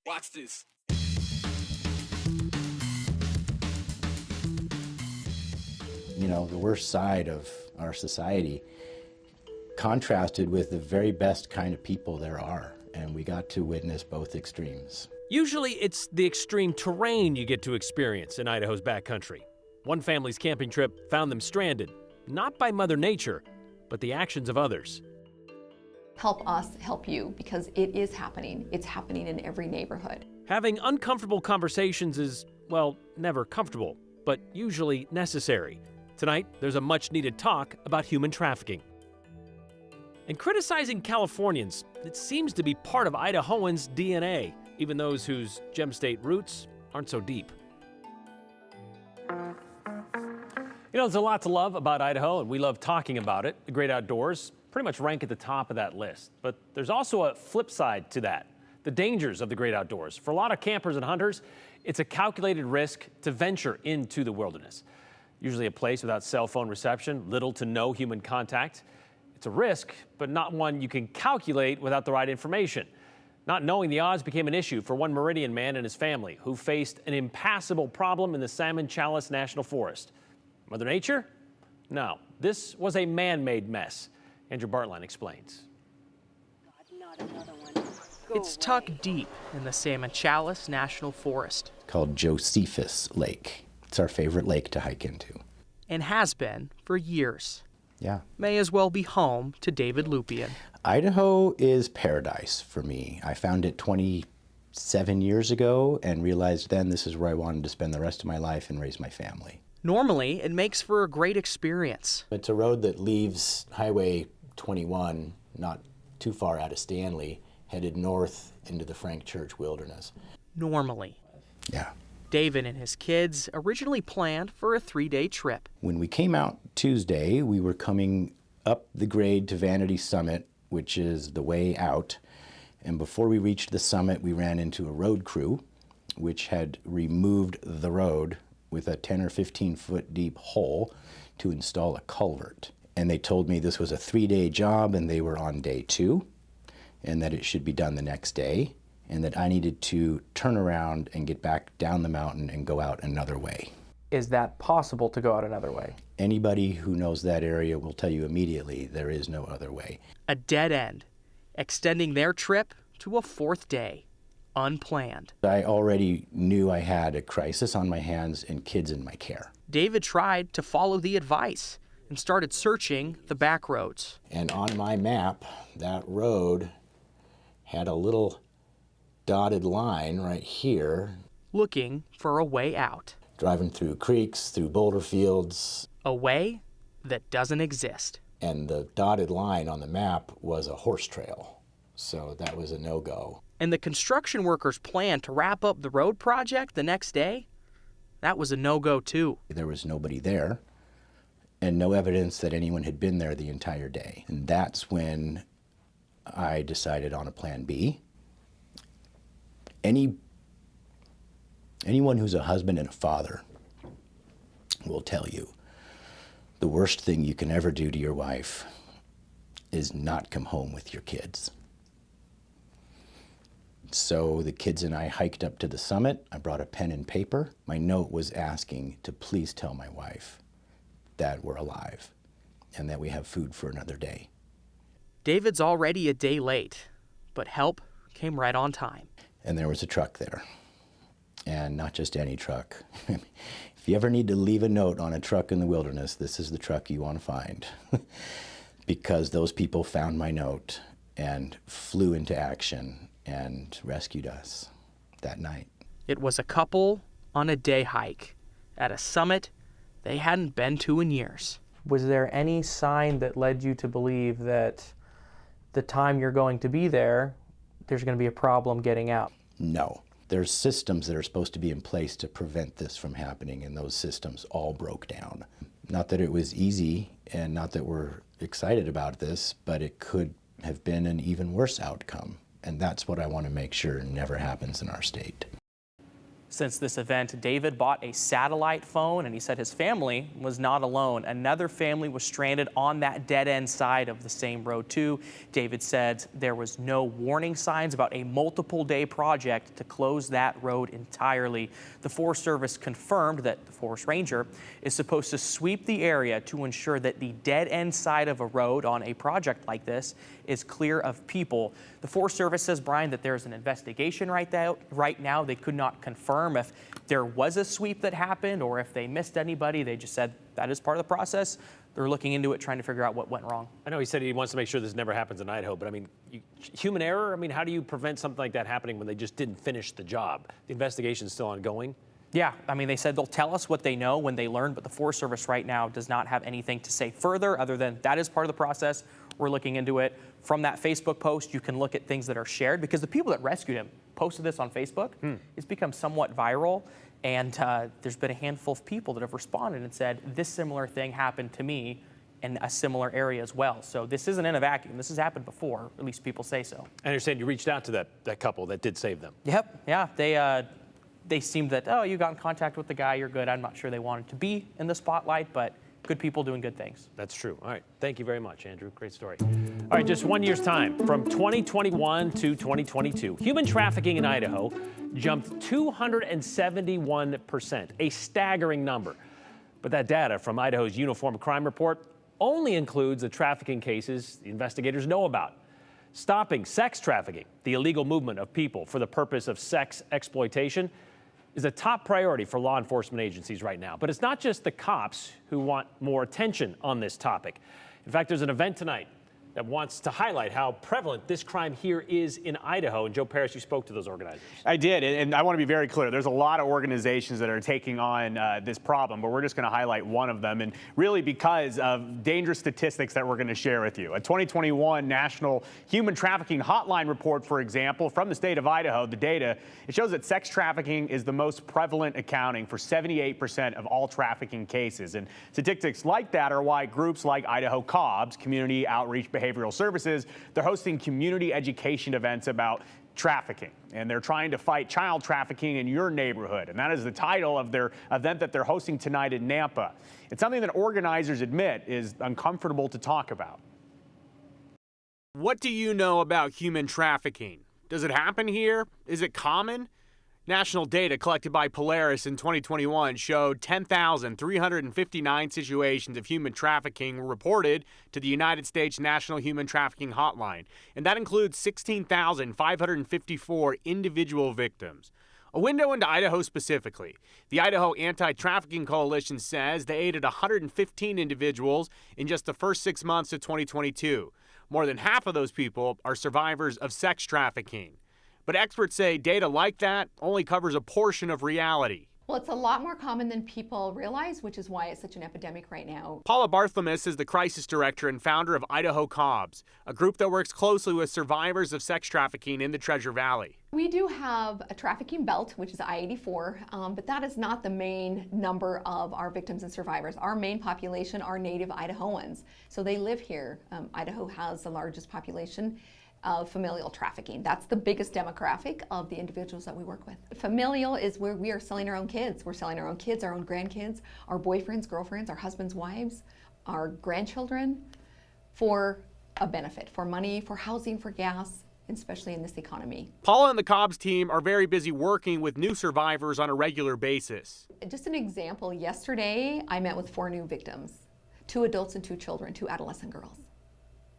Watch this. You know, the worst side of our society contrasted with the very best kind of people there are, and we got to witness both extremes. Usually it's the extreme terrain you get to experience in Idaho's backcountry. One family's camping trip found them stranded, not by Mother Nature, but the actions of others. Help us help you, because it is happening. It's happening in every neighborhood. Having uncomfortable conversations is, well, never comfortable, but usually necessary. Tonight, there's a much-needed talk about human trafficking. And criticizing Californians, it seems to be part of Idahoans' DNA, even those whose gem state roots aren't so deep. You know, there's a lot to love about Idaho, and we love talking about it. The great outdoors pretty much rank at the top of that list. But there's also a flip side to that, the dangers of the great outdoors. For a lot of campers and hunters, it's a calculated risk to venture into the wilderness. Usually a place without cell phone reception, little to no human contact. It's a risk, but not one you can calculate without the right information. Not knowing the odds became an issue for one Meridian man and his family who faced an impassable problem in the Salmon Chalice National Forest. Mother Nature? No, this was a man-made mess. Andrew Bartline explains. It's tucked deep in the Salmon Chalice National Forest. Called Josephus Lake. It's our favorite lake to hike into. And has been for years. Yeah. May as well be home to David Lupian. Idaho is paradise for me. I found it 27 years ago and realized then this is where I wanted to spend the rest of my life and raise my family. Normally, it makes for a great experience. It's a road that leaves Highway 21, not too far out of Stanley, headed north into the Frank Church Wilderness. Normally. Yeah. David and his kids originally planned for a 3-day trip. When we came out Tuesday, we were coming up the grade to Vanity Summit, which is the way out. And before we reached the summit, we ran into a road crew, which had removed the road with a 10 or 15 foot deep hole to install a culvert. And they told me this was a 3-day job and they were on day 2 and that it should be done the next day and that I needed to turn around and get back down the mountain and go out another way. Is that possible to go out another way? Anybody who knows that area will tell you immediately there is no other way. A dead end, extending their trip to a 4th day, unplanned. I already knew I had a crisis on my hands and kids in my care. David tried to follow the advice and started searching the back roads. And on my map, that road had a little dotted line right here. Looking for a way out. Driving through creeks, through boulder fields. A way that doesn't exist. And the dotted line on the map was a horse trail. So that was a no-go. And the construction workers' plan to wrap up the road project the next day, that was a no-go too. There was nobody there and no evidence that anyone had been there the entire day. And that's when I decided on a plan B. Anyone who's a husband and a father will tell you the worst thing you can ever do to your wife is not come home with your kids. So the kids and I hiked up to the summit. I brought a pen and paper. My note was asking to please tell my wife that we're alive and that we have food for another day. David's already a day late, but help came right on time. And there was a truck there. And not just any truck. If you ever need to leave a note on a truck in the wilderness, this is the truck you want to find. Because those people found my note and flew into action and rescued us that night. It was a couple on a day hike at a summit they hadn't been to in years. Was there any sign that led you to believe that the time you're going to be there, there's going to be a problem getting out? No. There's systems that are supposed to be in place to prevent this from happening, and those systems all broke down. Not that it was easy, and not that we're excited about this, but it could have been an even worse outcome. And that's what I want to make sure never happens in our state. Since this event, David bought a satellite phone, and he said his family was not alone. Another family was stranded on that dead-end side of the same road, too. David said there was no warning signs about a multiple-day project to close that road entirely. The Forest Service confirmed that the forest ranger is supposed to sweep the area to ensure that the dead-end side of a road on a project like this is clear of people. The Forest Service says, Brian, that there's an investigation right now. They could not confirm if there was a sweep that happened or if they missed anybody. They just said that is part of the process. They're looking into it, trying to figure out what went wrong. I know he said he wants to make sure this never happens in Idaho, but I mean, human error? I mean, how do you prevent something like that happening when they just didn't finish the job? The investigation's still ongoing. Yeah, I mean, they said they'll tell us what they know when they learn, but the Forest Service right now does not have anything to say further other than that is part of the process. We're looking into it. From that Facebook post, you can look at things that are shared because the people that rescued him posted this on Facebook. It's become somewhat viral, and there's been a handful of people that have responded and said, this similar thing happened to me in a similar area as well. So this isn't in a vacuum. This has happened before, at least people say so. I understand you reached out to that couple that did save them. Yep, yeah, they seemed that, oh, you got in contact with the guy, you're good. I'm not sure they wanted to be in the spotlight, but good people doing good things. That's true. All right. Thank you very much, Andrew. Great story. All right, just 1 year's time, from 2021 to 2022, human trafficking in Idaho jumped 271%, a staggering number. But that data from Idaho's Uniform Crime Report only includes the trafficking cases the investigators know about. Stopping sex trafficking, the illegal movement of people for the purpose of sex exploitation, is a top priority for law enforcement agencies right now. But it's not just the cops who want more attention on this topic. In fact, there's an event tonight that wants to highlight how prevalent this crime here is in Idaho. And Joe Parrish, you spoke to those organizers. I did, and I want to be very clear. There's a lot of organizations that are taking on this problem, but we're just going to highlight one of them, and really because of dangerous statistics that we're going to share with you. A 2021 National Human Trafficking Hotline report, for example, from the state of Idaho, the data, it shows that sex trafficking is the most prevalent, accounting for 78% of all trafficking cases. And statistics like that are why groups like Idaho COBS, Community Outreach Behavioral Services, they're hosting community education events about trafficking, and they're trying to fight child trafficking in your neighborhood. And that is the title of their event that they're hosting tonight in Nampa. It's something that organizers admit is uncomfortable to talk about. What do you know about human trafficking? Does it happen here? Is it common? National data collected by Polaris in 2021 showed 10,359 situations of human trafficking were reported to the United States National Human Trafficking Hotline, and that includes 16,554 individual victims. A window into Idaho specifically. The Idaho Anti-Trafficking Coalition says they aided 115 individuals in just the first 6 months of 2022. More than half of those people are survivors of sex trafficking. But experts say data like that only covers a portion of reality. Well, it's a lot more common than people realize, which is why it's such an epidemic right now. Paula Bartholomew is the crisis director and founder of Idaho COBS, a group that works closely with survivors of sex trafficking in the Treasure Valley. We do have a trafficking belt, which is I-84, but that is not the main number of our victims and survivors. Our main population are native Idahoans, so they live here. Idaho has the largest population of familial trafficking. That's the biggest demographic of the individuals that we work with. Familial is where we are selling our own kids. We're selling our own kids, our own grandkids, our boyfriends, girlfriends, our husbands, wives, our grandchildren for a benefit, for money, for housing, for gas, especially in this economy. Paula and the COBS team are very busy working with new survivors on a regular basis. Just an example, yesterday I met with 4 new victims, 2 adults and 2 children, 2 adolescent girls.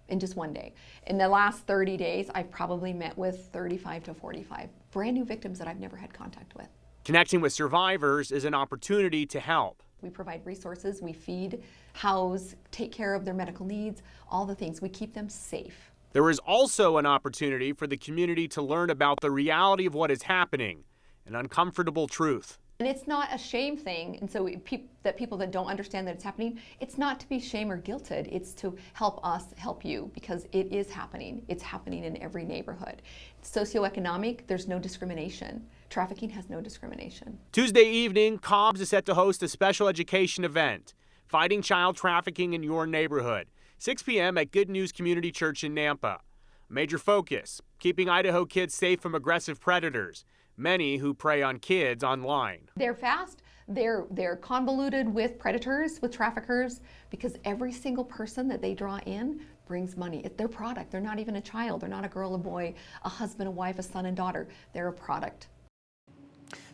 In just one day. In the last 30 days, I've probably met with 35 to 45 brand new victims that I've never had contact with. Connecting with survivors is an opportunity to help. We provide resources, we feed, house, take care of their medical needs, all the things. We keep them safe. There is also an opportunity for the community to learn about the reality of what is happening, an uncomfortable truth. And it's not a shame thing, and so people that don't understand that it's happening, it's not to be shame or guilted, it's to help us help you, because it is happening. It's happening in every neighborhood. Socioeconomic, there's no discrimination. Trafficking has no discrimination. Tuesday evening, COBS is set to host a special education event, Fighting Child Trafficking in Your Neighborhood, 6 p.m. at Good News Community Church in Nampa. Major focus, keeping Idaho kids safe from aggressive predators. many who prey on kids online. They're fast, they're convoluted with predators, with traffickers, because every single person that they draw in brings money. It's their product. They're not even a child. They're not a girl, a boy, a husband, a wife, a son and daughter. They're a product.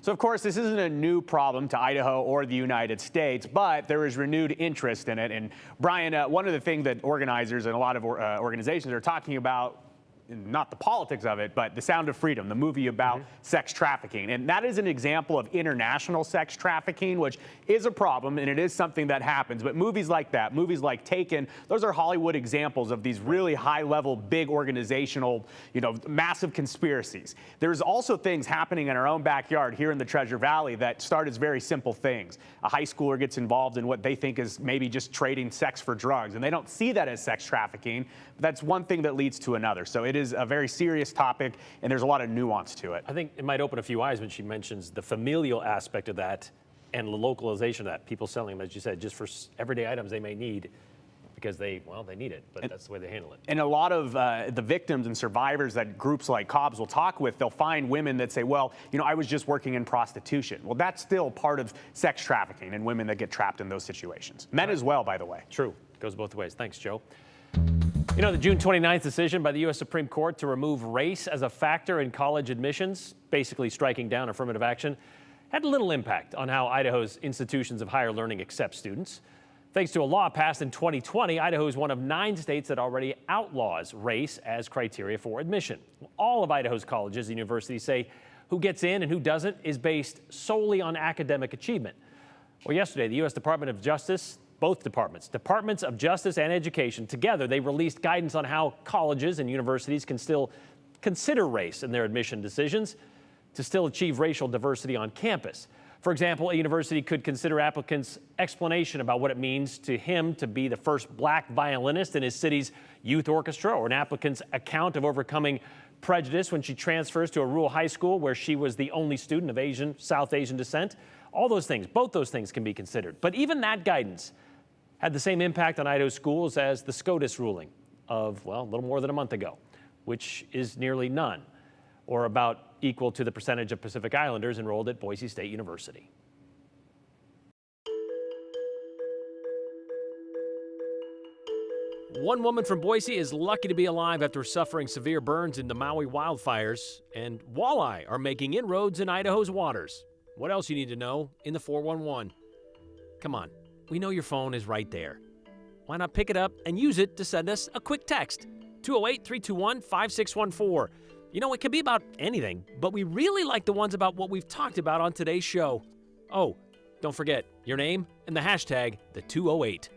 So, of course, this isn't a new problem to Idaho or the United States, but there is renewed interest in it. And Brian, one of the things that organizers and a lot of organizations are talking about, not the politics of it, but The Sound of Freedom, the movie about sex trafficking. And that is an example of international sex trafficking, which is a problem, and it is something that happens. But movies like that, movies like Taken, those are Hollywood examples of these really high-level, big organizational, massive conspiracies. There's also things happening in our own backyard here in the Treasure Valley that start as very simple things. A high schooler gets involved in what they think is maybe just trading sex for drugs, and they don't see that as sex trafficking. That's one thing that leads to another. So it is a very serious topic, and there's a lot of nuance to it. I think it might open a few eyes when she mentions the familial aspect of that and the localization of that. People selling them, as you said, just for everyday items they may need because they need it, but that's the way they handle it. And a lot of the victims and survivors that groups like Cobb's will talk with, they'll find women that say, well, I was just working in prostitution. Well, that's still part of sex trafficking and women that get trapped in those situations. Men as well, by the way. True. It goes both ways. Thanks, Joe. The June 29th decision by the U.S. Supreme Court to remove race as a factor in college admissions, basically striking down affirmative action, had little impact on how Idaho's institutions of higher learning accept students. Thanks to a law passed in 2020, Idaho is one of 9 states that already outlaws race as criteria for admission. All of Idaho's colleges and universities say who gets in and who doesn't is based solely on academic achievement. Well, yesterday, the U.S. Department of Justice, both Departments of Justice and Education, together, they released guidance on how colleges and universities can still consider race in their admission decisions to still achieve racial diversity on campus. For example, a university could consider applicants' explanation about what it means to him to be the first black violinist in his city's youth orchestra, or an applicant's account of overcoming prejudice when she transfers to a rural high school where she was the only student of South Asian descent. All those things, both those things can be considered. But even that guidance had the same impact on Idaho schools as the SCOTUS ruling of, a little more than a month ago, which is nearly none, or about equal to the percentage of Pacific Islanders enrolled at Boise State University. One woman from Boise is lucky to be alive after suffering severe burns in the Maui wildfires, and walleye are making inroads in Idaho's waters. What else you need to know in the 411? Come on. We know your phone is right there. Why not pick it up and use it to send us a quick text? 208-321-5614. It can be about anything, but we really like the ones about what we've talked about on today's show. Oh, don't forget your name and the hashtag, the 208.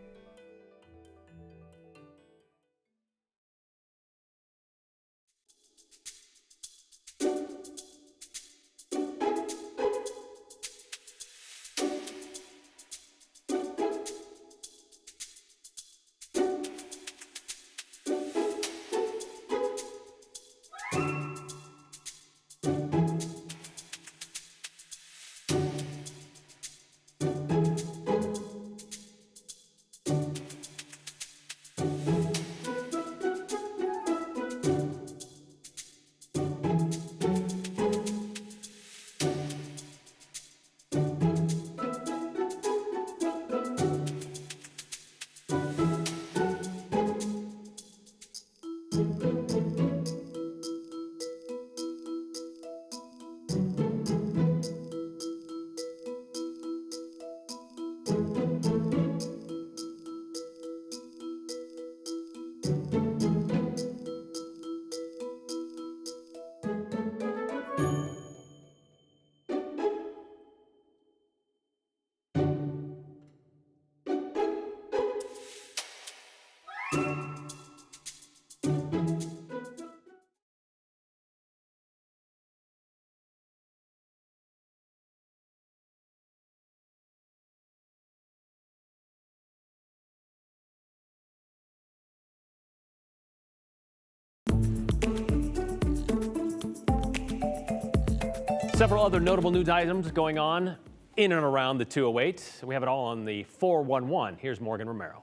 Several other notable news items going on in and around the 208. We have it all on the 411. Here's Morgan Romero.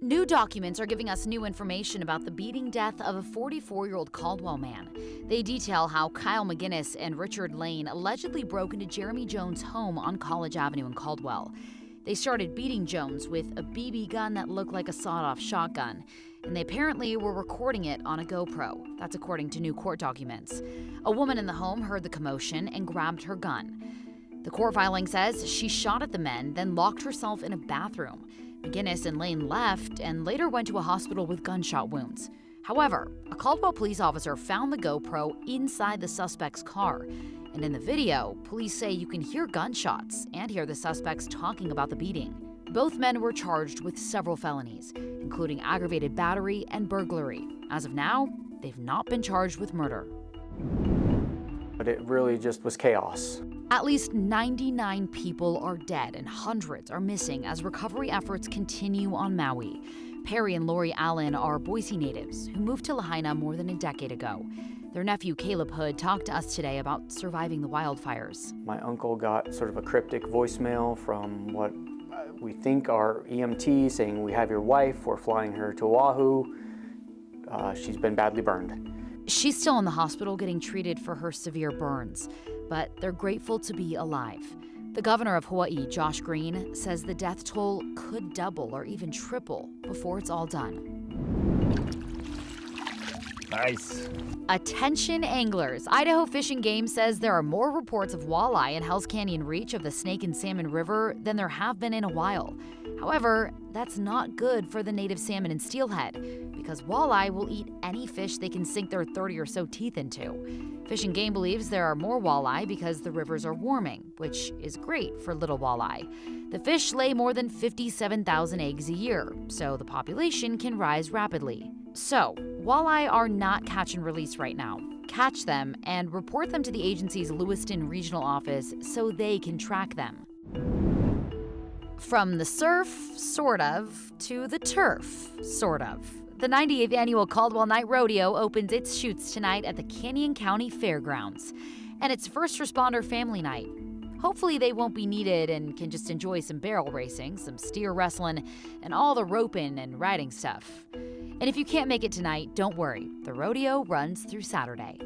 New documents are giving us new information about the beating death of a 44-year-old Caldwell man. They detail how Kyle McGinnis and Richard Lane allegedly broke into Jeremy Jones' home on College Avenue in Caldwell. They started beating Jones with a BB gun that looked like a sawed-off shotgun, and they apparently were recording it on a GoPro. That's according to new court documents. A woman in the home heard the commotion and grabbed her gun. The court filing says she shot at the men, then locked herself in a bathroom. McGinnis and Lane left and later went to a hospital with gunshot wounds. However, a Caldwell police officer found the GoPro inside the suspect's car. And in the video, police say you can hear gunshots and hear the suspects talking about the beating. Both men were charged with several felonies, including aggravated battery and burglary. As of now, they've not been charged with murder. But it really just was chaos. At least 99 people are dead and hundreds are missing as recovery efforts continue on Maui. Perry and Lori Allen are Boise natives who moved to Lahaina more than a decade ago. Their nephew Caleb Hood talked to us today about surviving the wildfires. My uncle got sort of a cryptic voicemail from what we think are EMT saying, "We have your wife, we're flying her to Oahu. She's been badly burned." She's still in the hospital getting treated for her severe burns, but they're grateful to be alive. The governor of Hawaii, Josh Green, says the death toll could double or even triple before it's all done. Nice. Attention anglers. Idaho Fish and Game says there are more reports of walleye in Hell's Canyon Reach of the Snake and Salmon River than there have been in a while. However, that's not good for the native salmon and steelhead because walleye will eat any fish they can sink their 30 or so teeth into. Fish and Game believes there are more walleye because the rivers are warming, which is great for little walleye. The fish lay more than 57,000 eggs a year, so the population can rise rapidly. So, walleye are not catch and release right now. Catch them and report them to the agency's Lewiston regional office so they can track them. From the surf, sort of, to the turf, sort of. The 98th annual Caldwell Night Rodeo opens its chutes tonight at the Canyon County Fairgrounds. And it's first responder family night. Hopefully they won't be needed and can just enjoy some barrel racing, some steer wrestling, and all the roping and riding stuff. And if you can't make it tonight, don't worry. The rodeo runs through Saturday.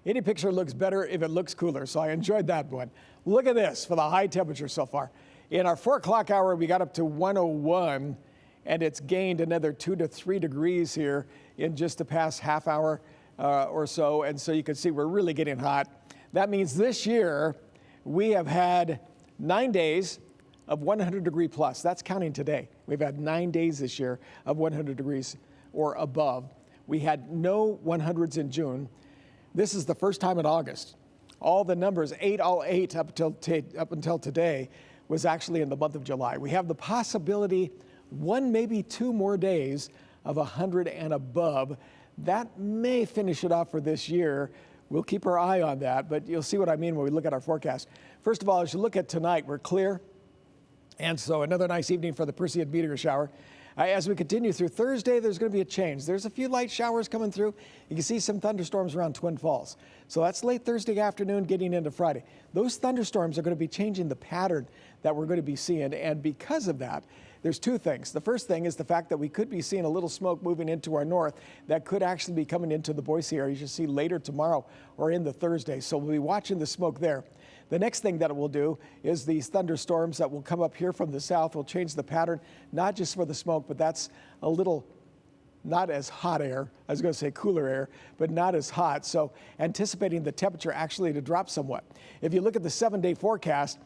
Any picture looks better if it looks cooler, so I enjoyed that one. Look at this for the high temperature so far. In our 4 o'clock hour, we got up to 101, and it's gained another 2 to 3 degrees here in just the past half hour or so, and so you can see we're really getting hot. That means this year we have had 9 days of 100 degree plus. That's counting today. We've had 9 days this year of 100 degrees or above. We had no 100s in June. This is the first time in August. All the numbers, all eight up until today, was actually in the month of July. We have the possibility, 1, maybe 2 more days of 100 and above. That may finish it off for this year. We'll keep our eye on that, but you'll see what I mean when we look at our forecast. First of all, as you look at tonight, we're clear. And so another nice evening for the Perseid meteor shower. As we continue through Thursday, there's going to be a change. There's a few light showers coming through. You can see some thunderstorms around Twin Falls. So that's late Thursday afternoon getting into Friday. Those thunderstorms are going to be changing the pattern that we're going to be seeing. And because of that, there's 2 things. The first thing is the fact that we could be seeing a little smoke moving into our north that could actually be coming into the Boise area. You should see later tomorrow or in the Thursday. So we'll be watching the smoke there. The next thing that it will do is these thunderstorms that will come up here from the south will change the pattern, not just for the smoke, but that's a little not as hot air. I was going to say cooler air, but not as hot. So anticipating the temperature actually to drop somewhat. If you look at the 7-day forecast,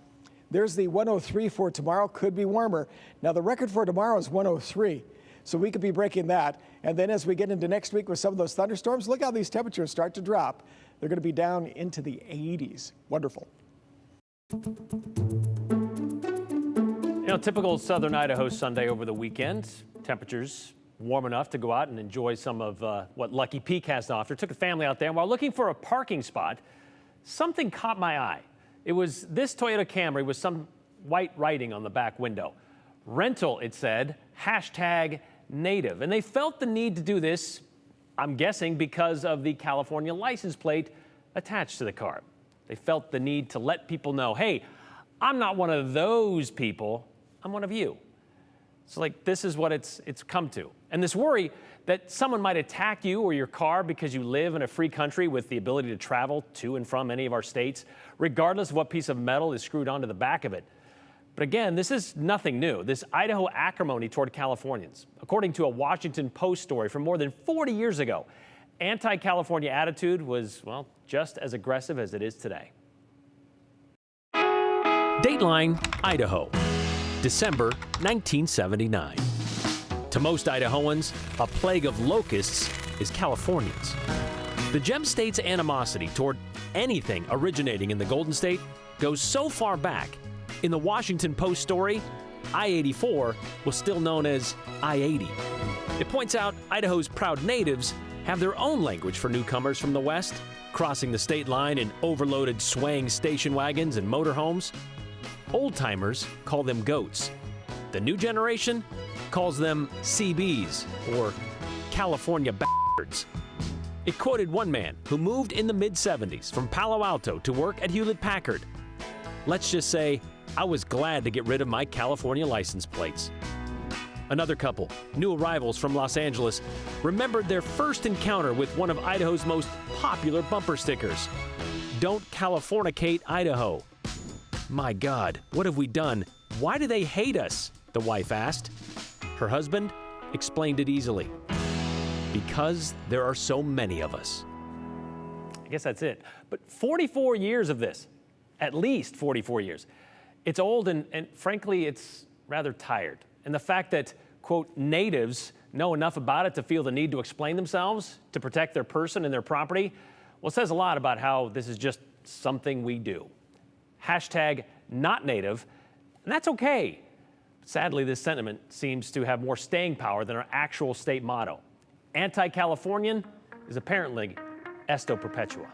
there's the 103 for tomorrow, could be warmer. Now the record for tomorrow is 103. So we could be breaking that. And then as we get into next week with some of those thunderstorms, look how these temperatures start to drop. They're going to be down into the 80s. Wonderful. You know, typical southern Idaho Sunday over the weekend. Temperatures warm enough to go out and enjoy some of what Lucky Peak has to offer. Took a family out there, and while looking for a parking spot, something caught my eye. It was this Toyota Camry with some white writing on the back window. Rental, it said, #native. And they felt the need to do this, I'm guessing, because of the California license plate attached to the car. They felt the need to let people know, hey, I'm not one of those people, I'm one of you. So like, this is what it's come to. And this worry that someone might attack you or your car because you live in a free country with the ability to travel to and from any of our states, regardless of what piece of metal is screwed onto the back of it. But again, this is nothing new, this Idaho acrimony toward Californians. According to a Washington Post story from more than 40 years ago, anti-California attitude was, well, just as aggressive as it is today. Dateline, Idaho, December 1979. To most Idahoans, a plague of locusts is Californians. The Gem State's animosity toward anything originating in the Golden State goes so far back. In the Washington Post story, I-84 was still known as I-80. It points out Idaho's proud natives have their own language for newcomers from the West, crossing the state line in overloaded swaying station wagons and motorhomes. Old-timers call them goats. The new generation calls them CBs, or California bastards. It quoted one man who moved in the mid-70s from Palo Alto to work at Hewlett-Packard. Let's just say, I was glad to get rid of my California license plates. Another couple, new arrivals from Los Angeles, remembered their first encounter with one of Idaho's most popular bumper stickers. Don't Californicate Idaho. My God, what have we done? Why do they hate us? The wife asked. Her husband explained it easily. Because there are so many of us. I guess that's it. But 44 years of this, at least 44 years. It's old and frankly, it's rather tired. And the fact that, quote, natives know enough about it to feel the need to explain themselves, to protect their person and their property, well, it says a lot about how this is just something we do. #NotNative, and that's okay. Sadly, this sentiment seems to have more staying power than our actual state motto. Anti-Californian is apparently Esto Perpetua.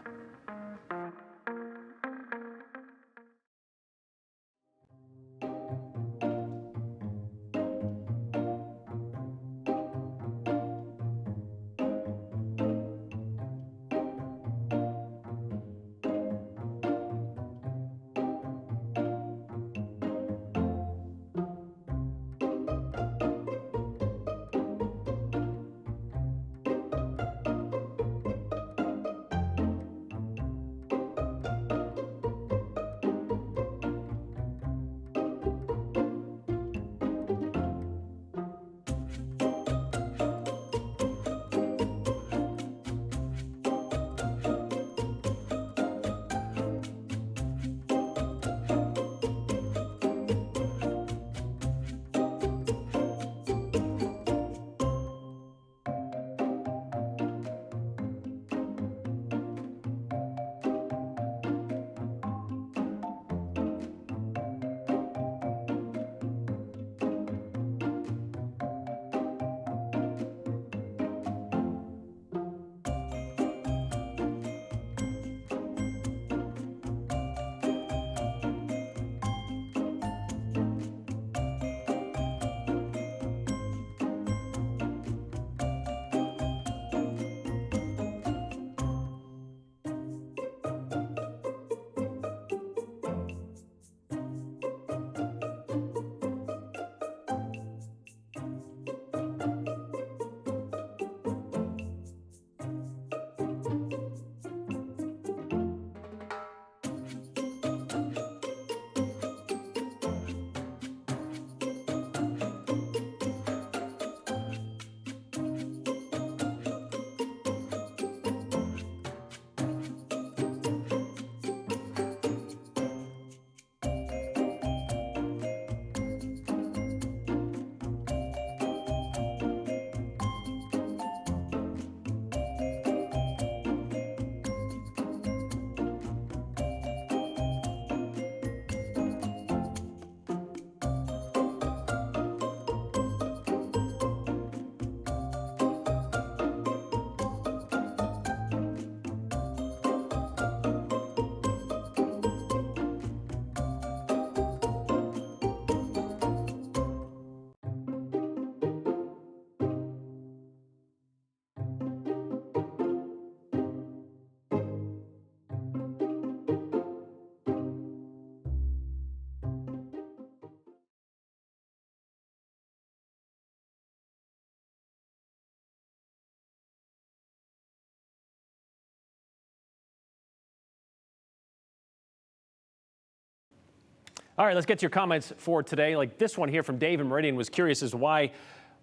All right, let's get to your comments for today. Like this one here from Dave in Meridian was curious as to why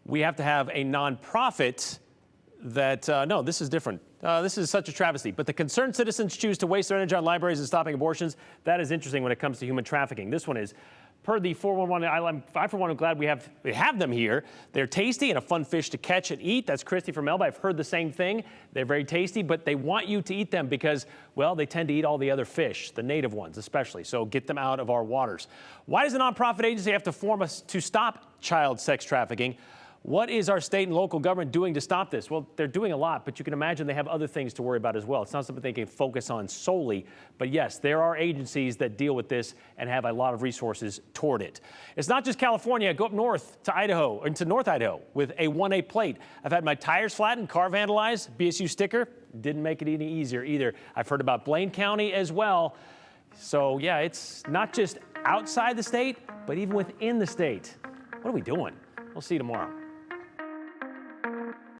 we have to have a nonprofit that, no, this is different. This is such a travesty. But the concerned citizens choose to waste their energy on libraries and stopping abortions. That is interesting when it comes to human trafficking. This one is, per the 411, I for one am glad we have them here. They're tasty and a fun fish to catch and eat. That's Christy from Melba. I've heard the same thing. They're very tasty, but they want you to eat them because, well, they tend to eat all the other fish, the native ones especially. So get them out of our waters. Why does a nonprofit agency have to form us to stop child sex trafficking? What is our state and local government doing to stop this? Well, they're doing a lot, but you can imagine they have other things to worry about as well. It's not something they can focus on solely, but yes, there are agencies that deal with this and have a lot of resources toward it. It's not just California. Go up north to Idaho, into North Idaho with a 1A plate. I've had my tires flattened, car vandalized, BSU sticker. Didn't make it any easier either. I've heard about Blaine County as well. So yeah, it's not just outside the state, but even within the state. What are we doing? We'll see you tomorrow.